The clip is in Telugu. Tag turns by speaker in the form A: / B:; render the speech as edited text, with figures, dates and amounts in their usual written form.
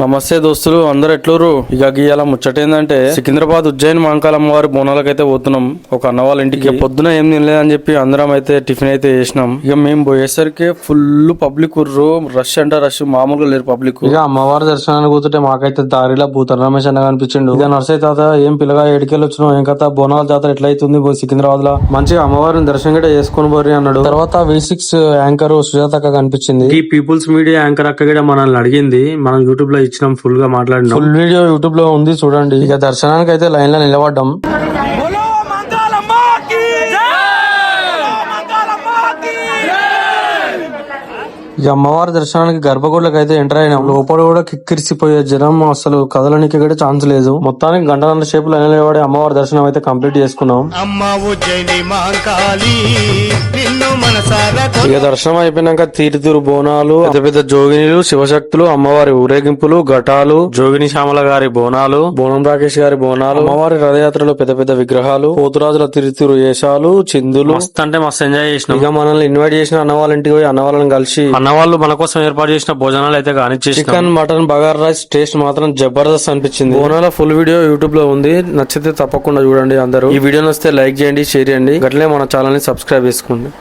A: నమస్తే దోస్తులు, అందరు ఎట్లూరు? ఇక గీయాల ముచ్చటేందంటే సికింద్రాబాద్ ఉజ్జయిని మహంకాళమ్మ వారి బోనాలకైతే పోతున్నాం. ఒక అన్న వాళ్ళ ఇంటికి పొద్దున ఏం తినలేదని చెప్పి అందరం అయితే టిఫిన్ అయితే చేసినాం. ఇక మేము పోయేసరికి ఫుల్ పబ్లిక్ ఉర్రు, రష్ అంటే రష్, మామూలుగా లేరు పబ్లిక్. ఇక అమ్మవారి దర్శనానికి కూతుంటే మాకైతే దారిలో భూతన రమేష్ అన్న కనిపించిండు. ఇక నర్సయ్య తాత ఏం పిల్లగా ఏడికెళ్ళి వచ్చినాం, ఏం కథ బోనాల జాతర ఎట్లయితుంది సికింద్రాబాద్ లో, మంచిగా అమ్మవారిని దర్శనం కూడా చేసుకుని పోరి అన్నాడు. తర్వాత V6 యాంకర్ సుజాత అక్క కనిపించింది. ఈ పీపుల్స్ మీడియా యాంకర్ అక్క కూడా మనల్ని అడిగింది. మనం యూట్యూబ్ లో ఇచ్చినాం, ఫుల్ గా మాట్లాడినాం. ఫుల్ వీడియో యూట్యూబ్ లో ఉంది చూడండి. ఇక దర్శనానికి అయితే లైన్ లో నిలబడ్డాం. ఇక అమ్మవారి దర్శనానికి గర్భగుడిలోకి అయితే ఎంటర్ అయినాం. లోపల కూడా కిక్కిరిసిపోయే జనం, అసలు కదలనికి కూడా ఛాన్స్ లేదు. మొత్తానికి గంటల షేపు లైన్ నిలబడి అమ్మవారి దర్శనం అయితే కంప్లీట్ చేసుకున్నాం. ఇక దర్శనం అయిపోయినాక తీరుతూరు బోనాలు, పెద్ద పెద్ద జోగినిలు, శివశక్తులు, అమ్మవారి ఊరేగింపులు, ఘటాలు, జోగిని శ్యామల గారి బోనాలు, బోనం రాకేష్ గారి బోనాలు, అమ్మవారి రథయాత్రలో పెద్ద పెద్ద విగ్రహాలు, పోతురాజుల తిరుతూరు వేషాలు, చిందులు, మస్తు అంటే మస్తు ఎంజాయ్ చేసినాం. ఇక మనల్ని ఇన్వైట్ చేసిన అన్న వాళ్ళ ఇంటికి పోయి అన్న వాళ్ళని కలిసి అన్నవాళ్ళు మన కోసం ఏర్పాటు చేసిన భోజనాలు అయితే కానిచ్చేసి chicken, mutton, bagar rice taste మాత్రం జబర్దస్త్ అనిపించింది. బోనాల ఫుల్ వీడియో యూట్యూబ్ లో ఉంది, నచ్చితే తప్పకుండా చూడండి. అందరూ ఈ వీడియో నచ్చితే లైక్ చేయండి, షేర్ చేయండి, గట్లనే మన ఛానల్ ని సబ్స్క్రైబ్ చేసుకోండి.